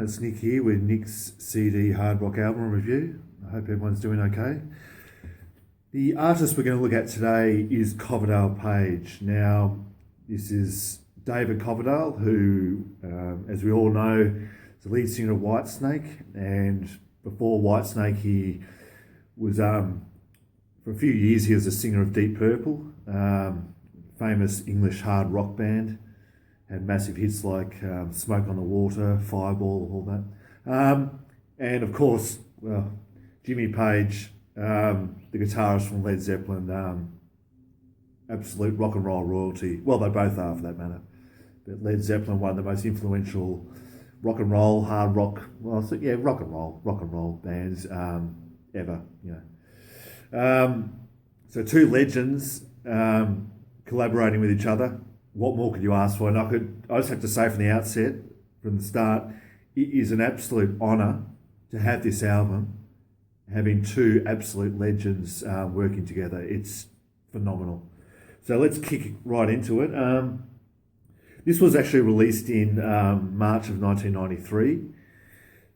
It's Nick here with Nick's CD Hard Rock album review. I hope everyone's doing okay. The artist we're going to look at today is Coverdale Page. Now, this is David Coverdale, who, as we all know, is the lead singer of Whitesnake. And before Whitesnake, he was, for a few years, he was a singer of Deep Purple, famous English hard rock band. Had massive hits like Smoke on the Water, Fireball, all that. And of course, well, Jimmy Page, the guitarist from Led Zeppelin, absolute rock and roll royalty. Well, they both are for that matter. But Led Zeppelin, one of the most influential rock and roll, hard rock, well, so, yeah, rock and roll bands ever, you know. So two legends collaborating with each other. What more could you ask for? And I just have to say from the outset, from the start, it is an absolute honour to have this album, having two absolute legends working together. It's phenomenal. So let's kick right into it. This was actually released in March of 1993.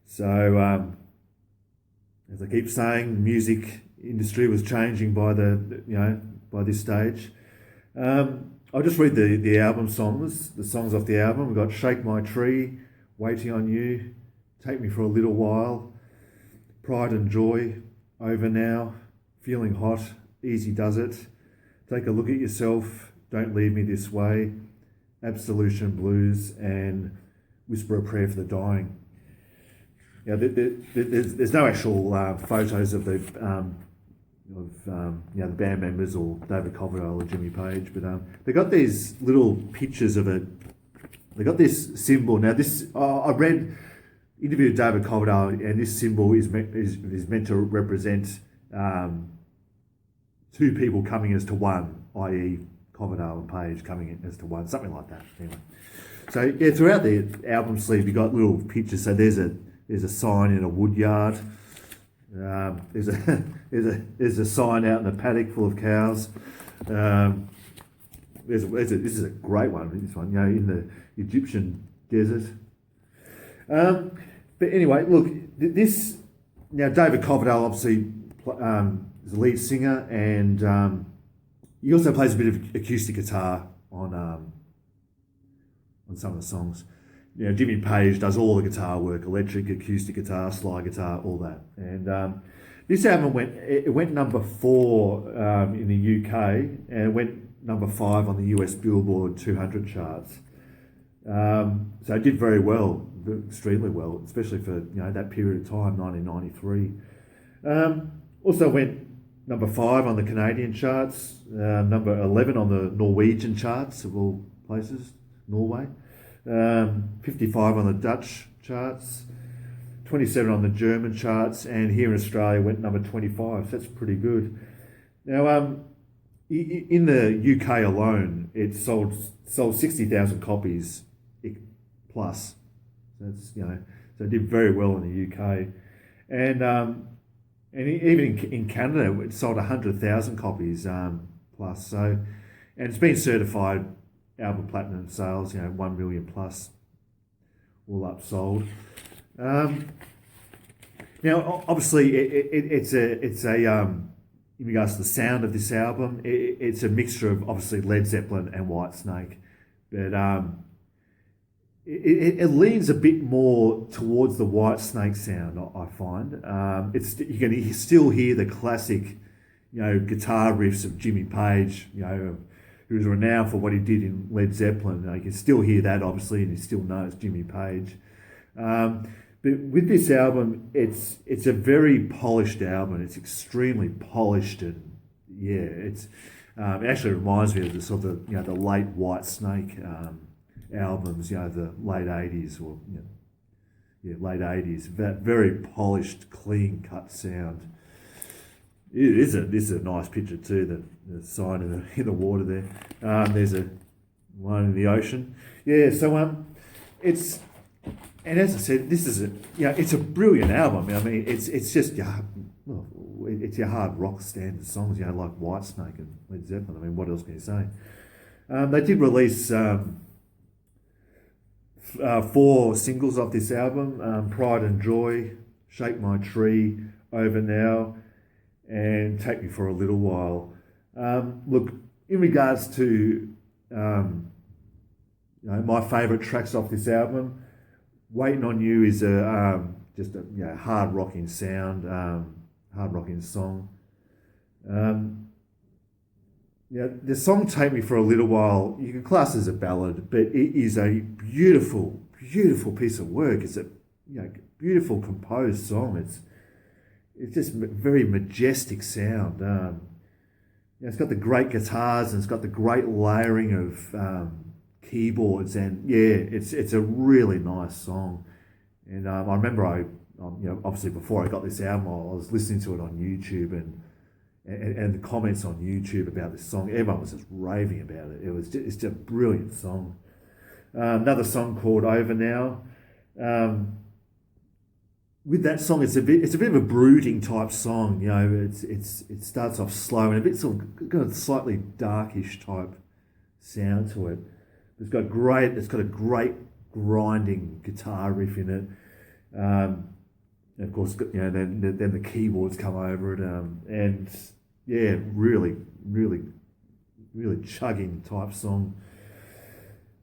So, as I keep saying, the music industry was changing by by this stage. I'll just read the album songs, the songs off the album. We've got Shake My Tree, Waiting on You, Take Me for a Little While, Pride and Joy, Over Now, Feeling Hot, Easy Does It, Take a Look at Yourself, Don't Leave Me This Way, Absolution Blues, and Whisper a Prayer for the Dying. Now, there's no actual photos of the the band members or David Coverdale or Jimmy Page, but they got these little pictures of it. They got this symbol. Now, this I read interviewed David Coverdale, and this symbol is meant to represent two people coming as to one, i.e., Coverdale and Page coming in as to one, something like that. Anyway, so yeah, throughout the album sleeve, you got little pictures. So there's a sign in a wood yard. There's a sign out in a paddock full of cows. This is a great one. This one, in the Egyptian desert. But anyway, look, this now David Coverdale obviously is the lead singer, and he also plays a bit of acoustic guitar on some of the songs. Jimmy Page does all the guitar work: electric, acoustic guitar, slide guitar, all that. And this album went number 4 in the UK, and it went number 5 on the US Billboard 200 charts. So it did very well, extremely well, especially for that period of time, 1993. Also went number 5 on the Canadian charts, number 11 on the Norwegian charts of all places, Norway. 55 on the Dutch charts, 27 on the German charts, and here in Australia went number 25. So that's pretty good. Now, in the UK alone, it sold 60,000 copies plus. That's so it did very well in the UK, and even in Canada, it sold 100,000 copies plus. So, and it's been certified album platinum sales, 1 million plus, all upsold. Now, obviously, it's a in regards to the sound of this album, it's a mixture of obviously Led Zeppelin and Whitesnake, but it leans a bit more towards the Whitesnake sound. I find you can still hear the classic, guitar riffs of Jimmy Page, who was renowned for what he did in Led Zeppelin. You can still hear that, obviously, and you still know it's Jimmy Page. But with this album, it's a very polished album. It's extremely polished, and it actually reminds me of the sort of the late Whitesnake albums, the late 80s or late 80s. That very polished, clean cut sound. This is a nice picture too. The sign in the water there. There's one in the ocean. Yeah. So it's, and as I said, this is it's a brilliant album. I mean, it's just it's your hard rock standard songs. Like Whitesnake and Led Zeppelin. I mean, what else can you say? They did release four singles off this album: Pride and Joy, Shake My Tree, Over Now, and Take Me for a Little While. Look, in regards to my favourite tracks off this album, Waiting on You is just a hard rocking sound, hard rocking song. The song Take Me for a Little While, you can class as a ballad, but it is a beautiful, beautiful piece of work. It's a beautiful composed song. It's just very majestic sound. It's got the great guitars and it's got the great layering of keyboards, and it's a really nice song. And I remember obviously before I got this album, I was listening to it on YouTube, and the comments on YouTube about this song, everyone was just raving about it. It's just a brilliant song. Another song called Over Now. With that song, it's a bit of a brooding type song. It starts off slow and a bit sort of got a slightly darkish type sound to it. It's got a great grinding guitar riff in it. And of course, then the keyboards come over it, and really, really, really chugging type song.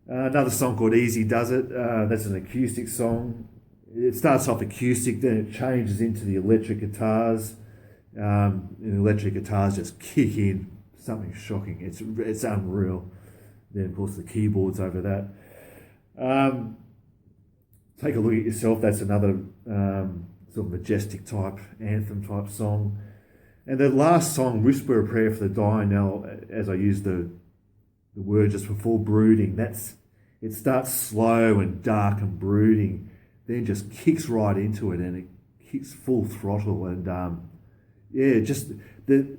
Another song called Easy Does It. That's an acoustic song. It starts off acoustic, then it changes into the electric guitars. And the electric guitars just kick in, something shocking. It's unreal. Then of course the keyboards over that. Take a look at yourself. That's another sort of majestic type anthem type song. And the last song, Whisper a Prayer for the Dying. Now, as I used the word just before, brooding. It starts slow and dark and brooding, then just kicks right into it, and it kicks full throttle. And just the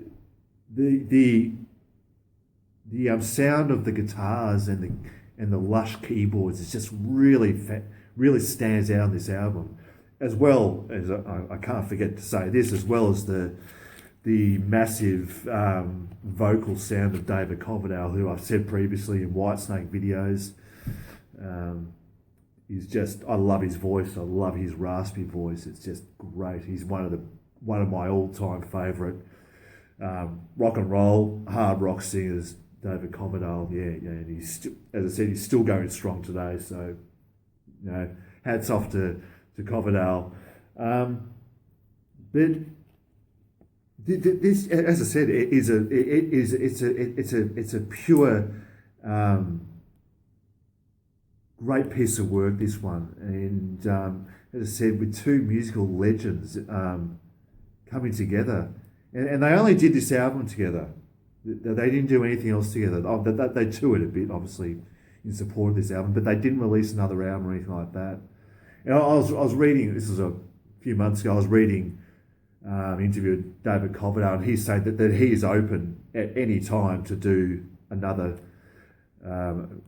sound of the guitars and the lush keyboards is just really stands out on this album, as well as I can't forget to say this, as well as the massive vocal sound of David Coverdale, who I've said previously in Whitesnake videos. I love his voice. I love his raspy voice. It's just great. He's one of my all-time favourite rock and roll hard rock singers. David Coverdale, and he's as I said, he's still going strong today. So, hats off to Coverdale. But this, as I said, it's a pure, great piece of work. This one, and as I said, with two musical legends coming together, and they only did this album together. They didn't do anything else together. They toured a bit, obviously, in support of this album, but they didn't release another album or anything like that. And I was reading, this was a few months ago, I was reading an interview with David Coverdale, and he said that he is open at any time to do another, some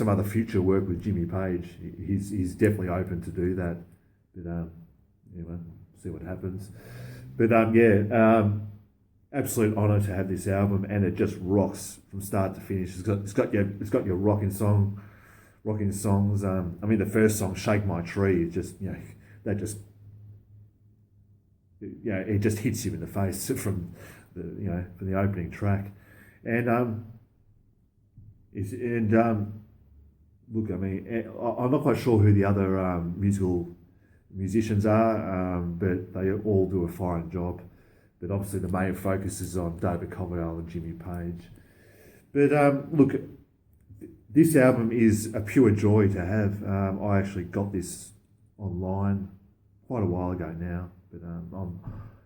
other future work with Jimmy Page. He's definitely open to do that. But anyway, see what happens. But absolute honour to have this album, and it just rocks from start to finish. It's got your rocking songs. The first song, "Shake My Tree," it just it just hits you in the face from the opening track, and look, I'm not quite sure who the other musicians are, but they all do a fine job. But obviously the main focus is on David Coverdale and Jimmy Page. But look, this album is a pure joy to have. I actually got this online quite a while ago now. But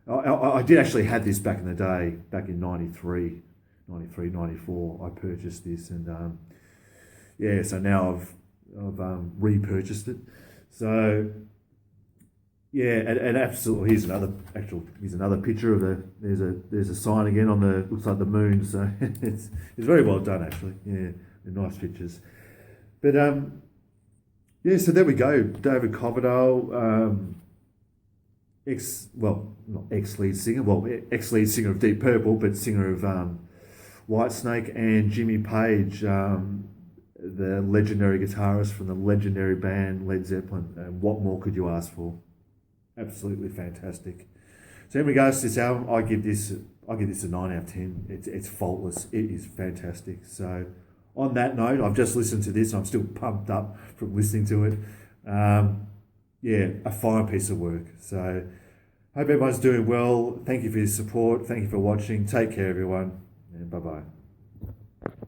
I did actually have this back in the day, back in 93, 94. I purchased this, and so now I've repurchased it. So and absolutely, here's another picture of there's a sign again on looks like the moon. So it's very well done, actually. Yeah, they're nice pictures. But so there we go. David Coverdale, not ex-lead singer, ex-lead singer of Deep Purple, but singer of Whitesnake, and Jimmy Page, the the legendary guitarist from the legendary band Led Zeppelin. And what more could you ask for? Absolutely fantastic. So in regards to this album, I give this a 9 out of 10. It's faultless. It is fantastic. So on that note, I've just listened to this. I'm still pumped up from listening to it. Yeah, a fine piece of work. So hope everyone's doing well. Thank you for your support. Thank you for watching. Take care, everyone, and bye-bye.